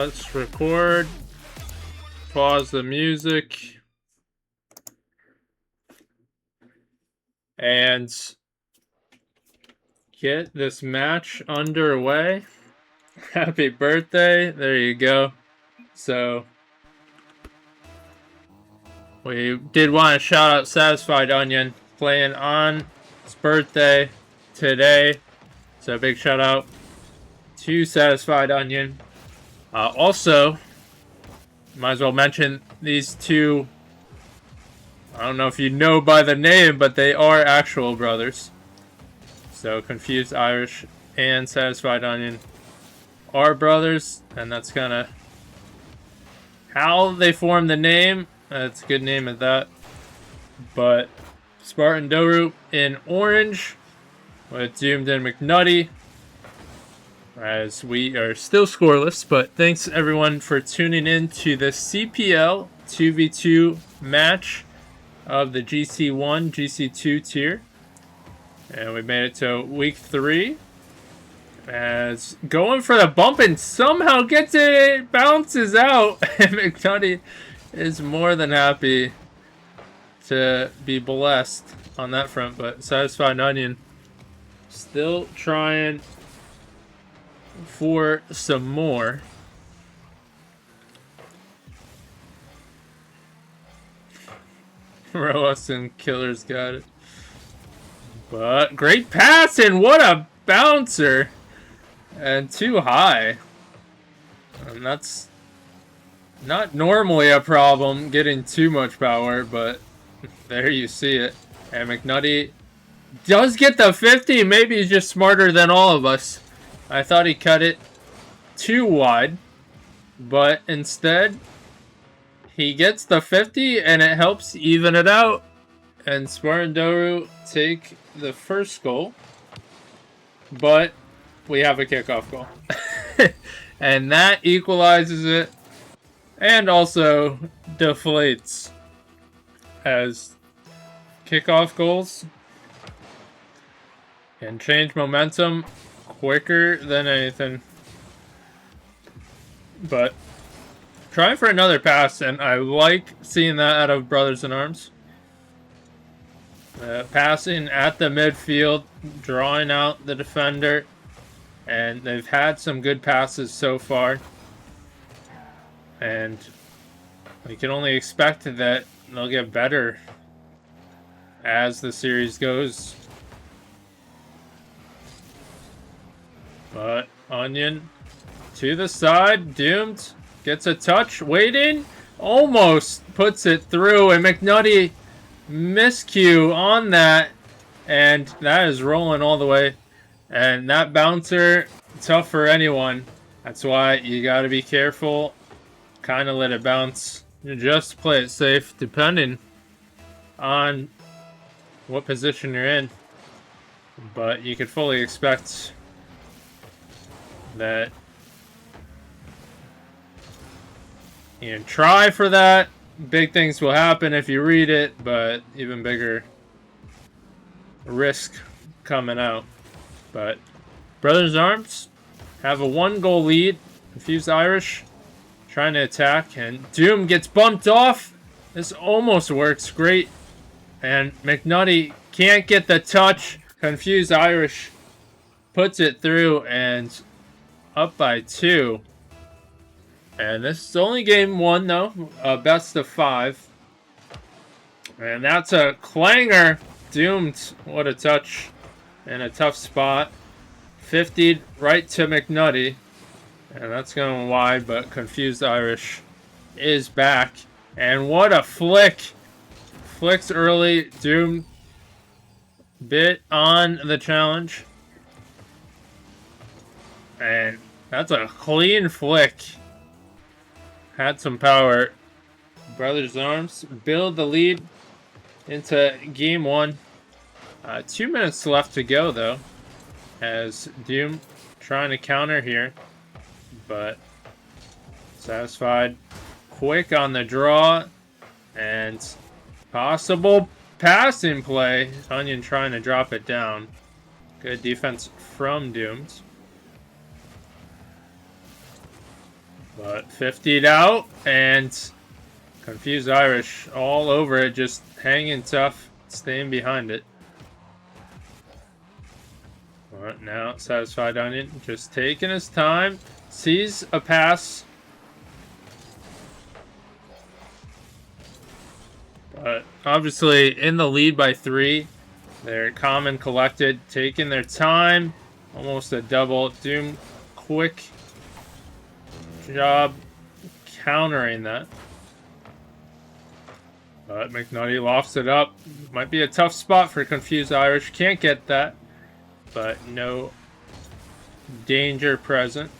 Let's record. Pause the music. And get this match underway. Happy birthday. There you go. So, we did want to shout out Satisfied Onion playing on his birthday today. So, big shout out to Satisfied Onion. Also, might as well mention these two. I don't know if you know by the name, but they are actual brothers. So, Confused Irish and Satisfied Onion are brothers, and that's kind of how they formed the name. It's a good name at that. But Spartan Doru in orange with Doomed and McNutty, as we are still scoreless. But thanks everyone for tuning in to the CPL 2v2 match of the GC1-GC2 tier. And we made it to week 3. As going for the bump and somehow gets it, bounces out. And McNutty is more than happy to be blessed on that front. But Satisfied Onion still trying for some more. Roas and Killer's got it. But great pass, and what a bouncer. And too high. And that's not normally a problem, getting too much power, but there you see it. And McNutty does get the 50. Maybe he's just smarter than all of us. I thought he cut it too wide, but instead he gets the 50 and it helps even it out. And Spartan Doru take the first goal, but we have a kickoff goal. And that equalizes it and also deflates, as kickoff goals can change momentum quicker than anything. But trying for another pass, and I like seeing that out of Brothers in Arms. Passing at the midfield, drawing out the defender, and they've had some good passes so far. And we can only expect that they'll get better as the series goes. But Onion to the side, Doomed gets a touch, waiting, almost puts it through, and McNutty miscue on that, and that is rolling all the way. And that bouncer, tough for anyone. That's why you got to be careful. Kind of let it bounce. You just play it safe, depending on what position you're in. But you could fully expect that you know, try for that. Big things will happen if you read it, but even bigger risk coming out. But Brothers in Arms have a 1-goal lead. Confused Irish trying to attack, and Doom gets bumped off. This almost works great, and McNutty can't get the touch. Confused Irish puts it through, and up by 2. And this is only game 1 though, best of 5. And that's a clanger. Doomed, what a touch in a tough spot. 50'd right to McNutty. And that's going wide, but Confused Irish is back. And what a flick. Flicks early. Doom bit on the challenge. And that's a clean flick. Had some power. Brothers in Arms build the lead into game 1. 2 minutes left to go though, as Doom trying to counter here, but Satisfied quick on the draw, and possible passing play. Onion trying to drop it down. Good defense from Doomed. But 50'd out, and Confused Irish all over it, just hanging tough, staying behind it. Alright, now Satisfied Onion just taking his time, sees a pass. But obviously in the lead by 3. They're calm and collected, taking their time. Almost a double. Doom, quick job countering that. But McNutty lofts it up. Might be a tough spot for Confused Irish. Can't get that. But no danger present.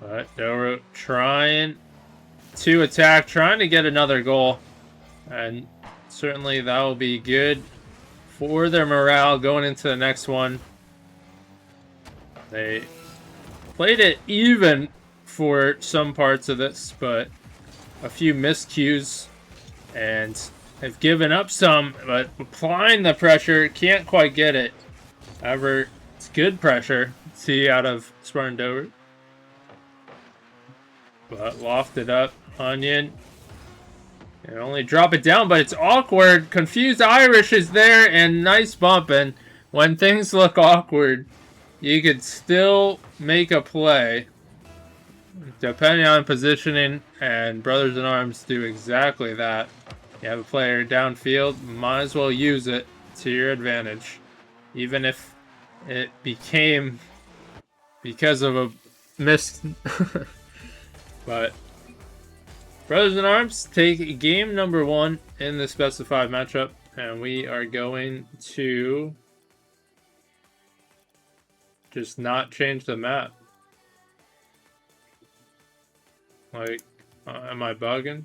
But Doru trying to attack, trying to get another goal. And certainly that will be good for their morale going into the next one. They played it even for some parts of this, but a few miscues and have given up some, but applying the pressure, can't quite get it. However, it's good pressure, see, out of Spartan Doru. But lofted up, Onion. And only drop it down, but it's awkward. Confused Irish is there, and nice bump. And when things look awkward, you could still make a play. Depending on positioning, and Brothers in Arms do exactly that. You have a player downfield, might as well use it to your advantage. Even if it became because of a miss. But Brothers in Arms take game number 1 in the specified matchup, and we are going to just not change the map. Like, am I bugging?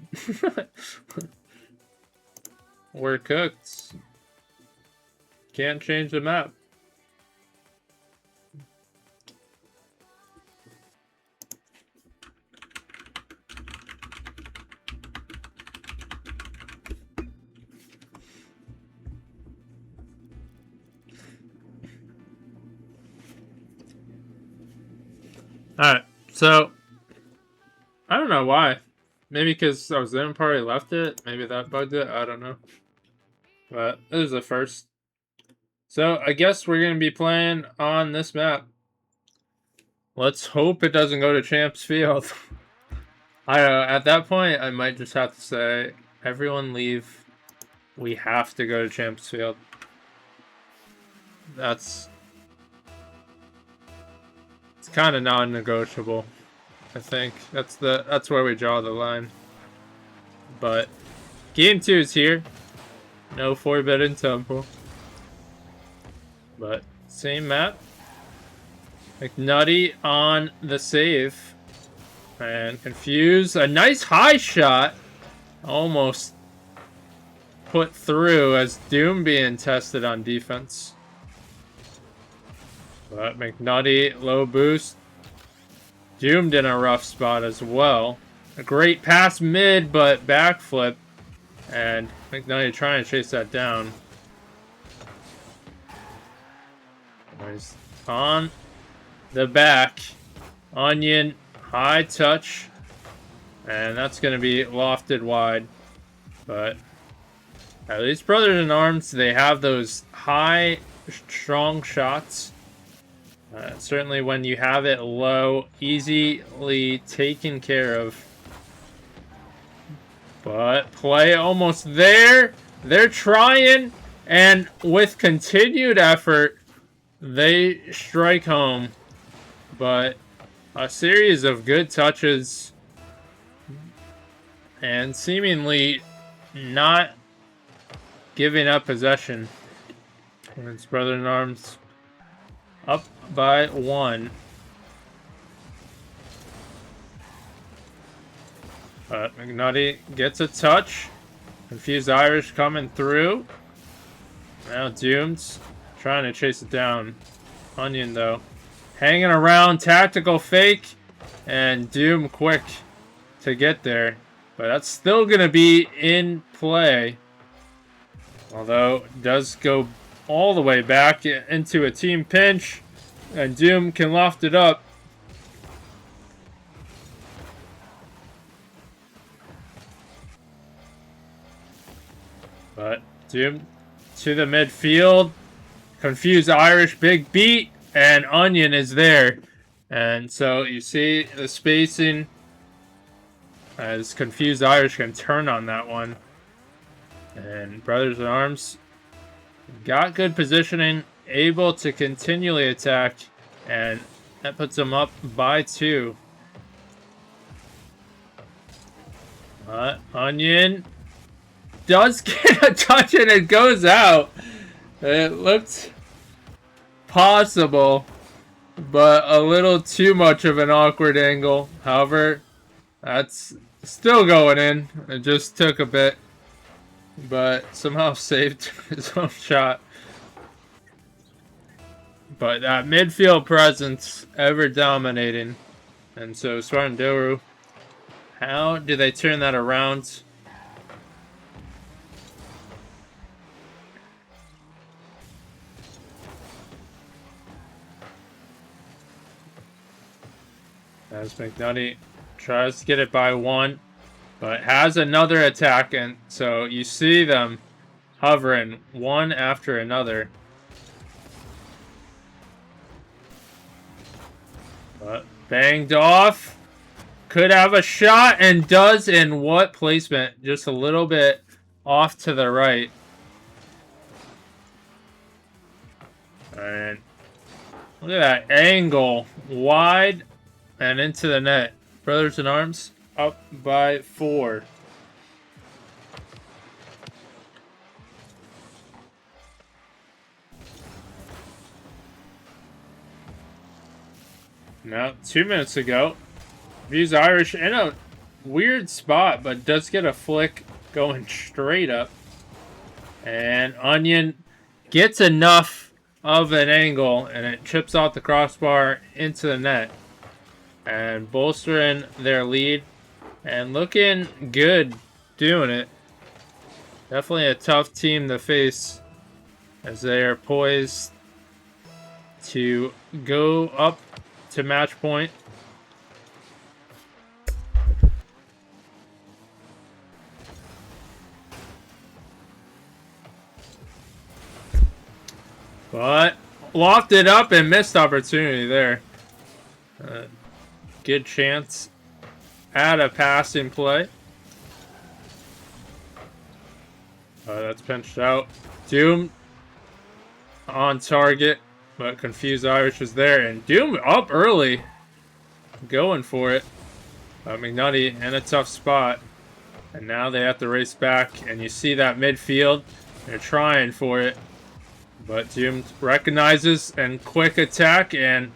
We're cooked. Can't change the map. Alright, so I don't know why. Maybe because I was there and probably left it. Maybe that bugged it. I don't know. But it was the first. So I guess we're going to be playing on this map. Let's hope it doesn't go to Champs Field. At that point, I might just have to say, everyone leave. We have to go to Champs Field. It's kind of non-negotiable. I think that's where we draw the line. But game 2 is here. No Forbidden Temple. But same map. McNutty on the save. And Confused. A nice high shot. Almost put through as Doom being tested on defense. But McNutty, low boost. Doomed in a rough spot as well. A great pass mid, but backflip. And McNutty trying to chase that down. Nice. On the back. Onion, high touch. And that's going to be lofted wide. But at least Brothers in Arms, they have those high, strong shots. Certainly when you have it low, easily taken care of. But play almost there. They're trying, and with continued effort, they strike home. But a series of good touches and seemingly not giving up possession. And it's Brothers in Arms up by 1. McNutty gets a touch. Confused Irish coming through. Now Doom's trying to chase it down. Onion, though, hanging around. Tactical fake. And Doom quick to get there. But that's still going to be in play. Although, it does go all the way back into a team pinch. And Doom can loft it up. But Doom to the midfield. Confused Irish, big beat, and Onion is there. And so you see the spacing as Confused Irish can turn on that one. And Brothers in Arms got good positioning, able to continually attack, and that puts them up by 2. Onion does get a touch and it goes out. It looked possible, but a little too much of an awkward angle. However, that's still going in. It just took a bit, but somehow saved his own shot. But that midfield presence ever dominating. And so Spartan Doru, how do they turn that around? As McNutty tries to get it by 1, but has another attack, and so you see them hovering one after another. But banged off. Could have a shot, and does. In what placement? Just a little bit off to the right. And look at that angle. Wide and into the net. Brothers in Arms up by 4. Now, 2 minutes ago, Views Irish in a weird spot, but does get a flick going straight up. And Onion gets enough of an angle, and it chips off the crossbar into the net. And bolstering their lead, and looking good doing it. Definitely a tough team to face, as they are poised to go up to match point. But lofted up and missed opportunity there. Good chance at a passing play. That's pinched out. Doom on target, but Confused Irish is there. And Doom up early, going for it. McNutty in a tough spot. And now they have to race back. And you see that midfield. They're trying for it. But Doom recognizes and quick attack. And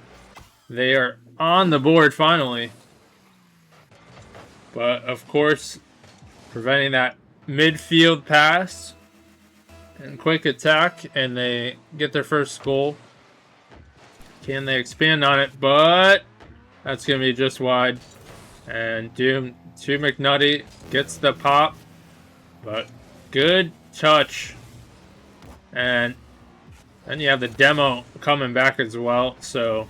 they are on the board finally. But of course, preventing that midfield pass and quick attack, and they get their first goal. Can they expand on it? But that's going to be just wide. And Doom to McNutty gets the pop, but good touch. And then you have the demo coming back as well, so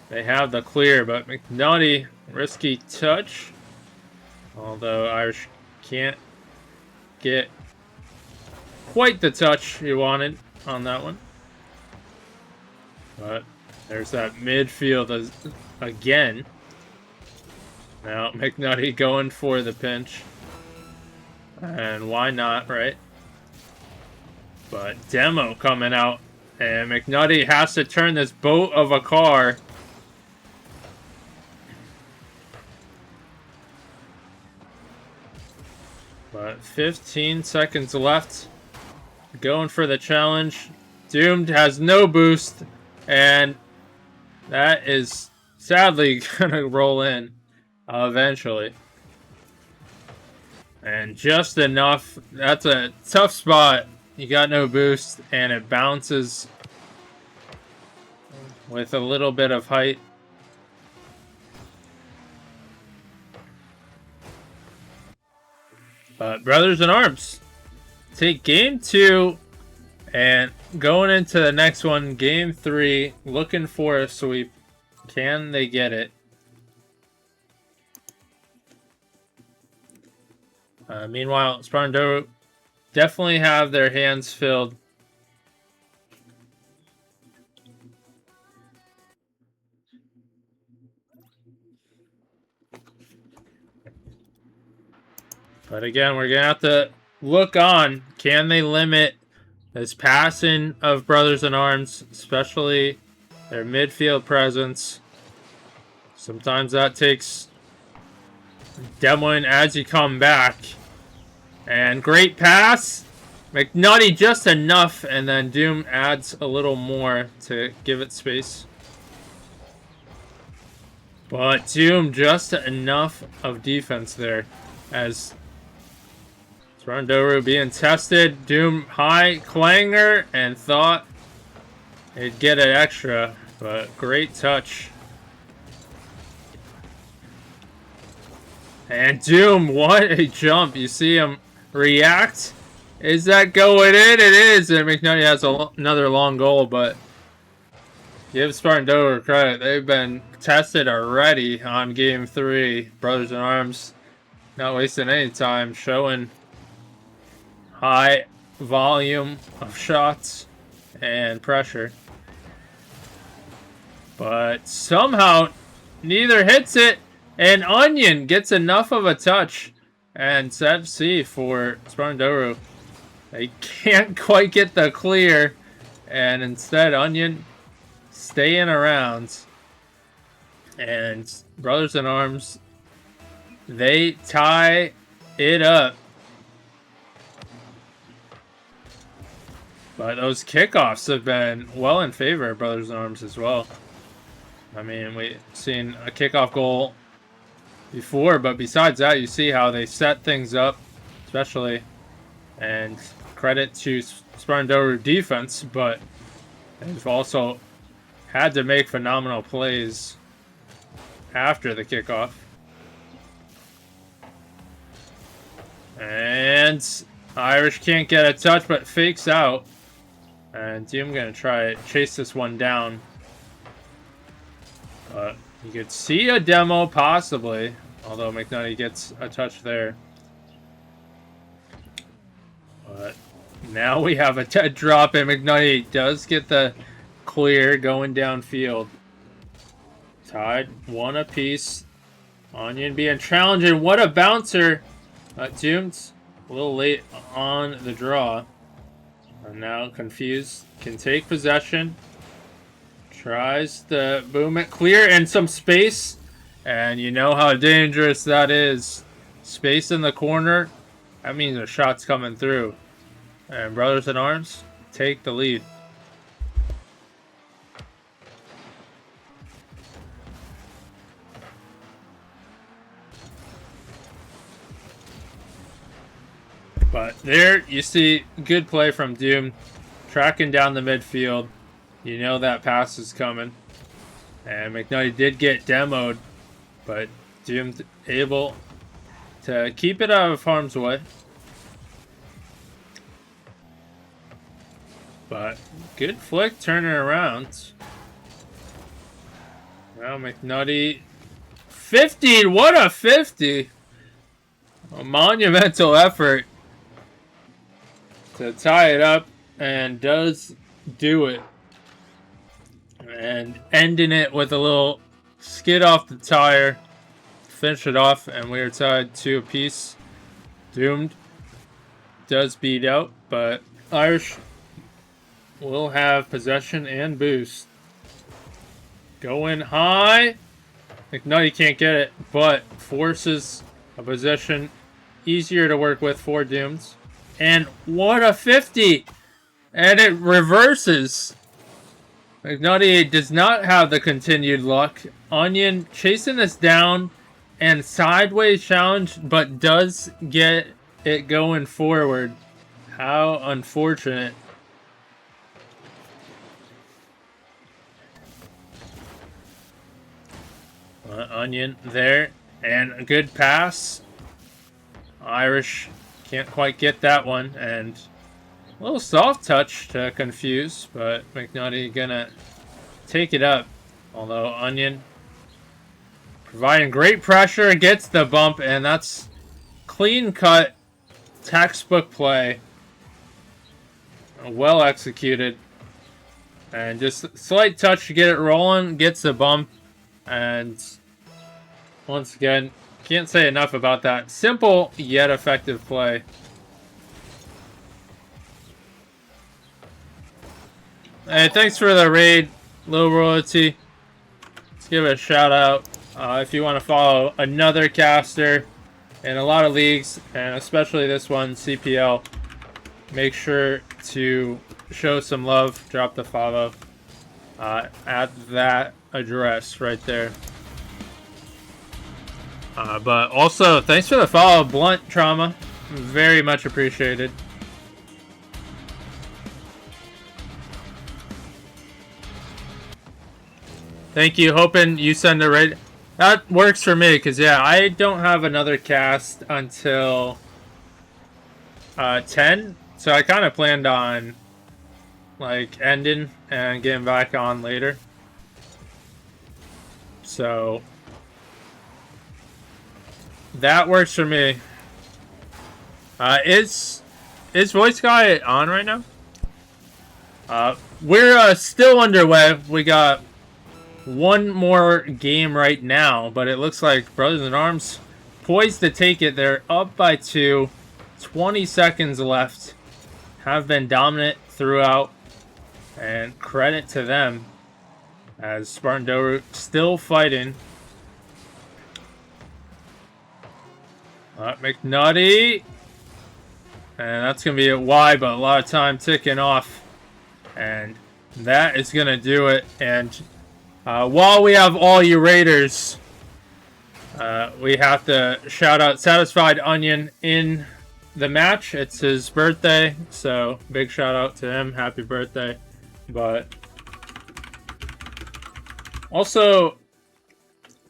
they have the clear, but McNutty, risky touch. Although Irish can't get quite the touch he wanted on that one. But there's that midfield again. Now McNutty going for the pinch. And why not, right? But demo coming out. And McNutty has to turn this boat of a car. But 15 seconds left. Going for the challenge. Doomed has no boost. And that is sadly going to roll in eventually. And just enough. That's a tough spot. You got no boost. And it bounces with a little bit of height. But Brothers in Arms take game 2 and going into the next one, game 3, looking for a sweep. Can they get it? Meanwhile, Spartan Doru definitely have their hands filled. But again, we're going to have to look on. Can they limit this passing of Brothers in Arms, especially their midfield presence? Sometimes that takes demoing as you come back. And great pass. McNutty just enough, and then Doom adds a little more to give it space. But Doom just enough of defense there as Spartan Doru being tested. Doom high clanger and thought he'd get it extra, but great touch. And Doom, what a jump. You see him react. Is that going in? It is. And McNutty has another long goal, but give Spartan Doru credit. They've been tested already on game 3. Brothers in Arms not wasting any time, showing high volume of shots and pressure. But somehow neither hits it, and Onion gets enough of a touch. And it's FC for Spartan Doru. They can't quite get the clear, and instead Onion staying around. And Brothers in Arms, they tie it up. But those kickoffs have been well in favor of Brothers in Arms as well. I mean, we've seen a kickoff goal before, but besides that, you see how they set things up, especially. And credit to Spartan Doru defense, but they've also had to make phenomenal plays after the kickoff. And Irish can't get a touch, but fakes out. And Doom gonna try to chase this one down. But you could see a demo possibly, although McNutty gets a touch there. But now we have a dead drop, and McNutty does get the clear going downfield. Tied 1 apiece. Onion being challenged, and what a bouncer. Doom's a little late on the draw. And now confused, can take possession. Tries to boom it clear, and some space. And you know how dangerous that is. Space in the corner. That means a shot's coming through. And Brothers in Arms take the lead. But there you see good play from Doom. Tracking down the midfield. You know that pass is coming. And McNutty did get demoed. But Doom able to keep it out of harm's way. But good flick turning around. Now McNutty 50. What a 50. A monumental effort to tie it up, and does do it. And ending it with a little skid off the tire. Finish it off, and we are tied 2 apiece. Doomed does beat out, but Irish will have possession and boost. Going high. McNutty can't get it, but forces a possession easier to work with for Dooms. And what a 50! And it reverses. McNutty does not have the continued luck. Onion chasing this down and sideways challenge, but does get it going forward. How unfortunate. Onion there, and a good pass. Irish can't quite get that one, and a little soft touch to confuse, but McNutty gonna take it up. Although Onion providing great pressure, gets the bump, and that's clean cut textbook play Well executed. And just slight touch to get it rolling, gets the bump. And once again, can't say enough about that. Simple yet effective play. Hey, thanks for the raid, Low Royalty. Let's give it a shout out. If you want to follow another caster in a lot of leagues, and especially this one, CPL, make sure to show some love. Drop the follow at that address right there. But also, thanks for the follow, Blunt Trauma. Very much appreciated. Thank you. Hoping you send a raid. That works for me, because, yeah, I don't have another cast until 10. So I kind of planned on, like, ending and getting back on later. So that works for me. Is Voice Guy on right now? We're still underway. We got one more game right now, but it looks like Brothers in Arms poised to take it. They're up by 2. 20 seconds left. Have been dominant throughout. And credit to them, as Spartan Doru still fighting. McNutty. And that's going to be a Y, but a lot of time ticking off. And that is going to do it. And while we have all you raiders, we have to shout out Satisfied Onion in the match. It's his birthday, so big shout out to him. Happy birthday. But also,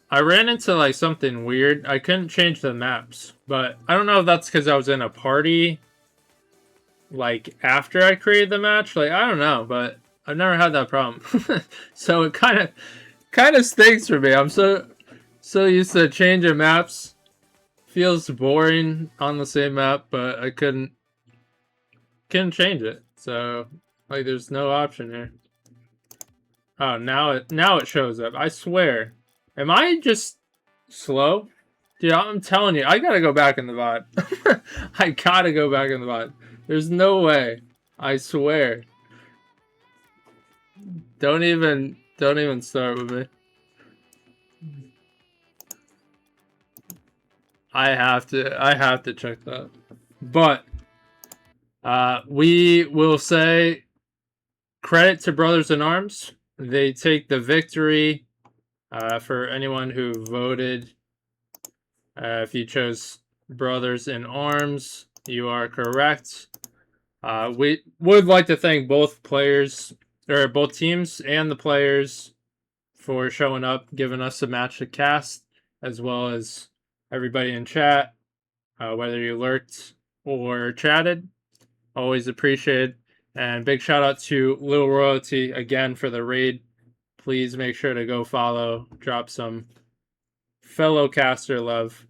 I ran into like something weird. I couldn't change the maps, but I don't know if that's because I was in a party like after I created the match. Like, I don't know, but I've never had that problem. So it kind of stinks for me. I'm so used to changing maps. Feels boring on the same map, but I couldn't change it. So like, there's no option here. Oh, now it shows up. I swear. Am I just slow? Dude, I'm telling you, I gotta go back in the VOD. I gotta go back in the VOD. There's no way. I swear. Don't even start with me. I have to check that. But we will say credit to Brothers in Arms. They take the victory. For anyone who voted, if you chose Brothers in Arms, you are correct. We would like to thank both players, or both teams and the players, for showing up, giving us a match to cast, as well as everybody in chat, whether you lurked or chatted. Always appreciated. And big shout out to Lil Royalty again for the raid. Please make sure to go follow, drop some fellow caster love.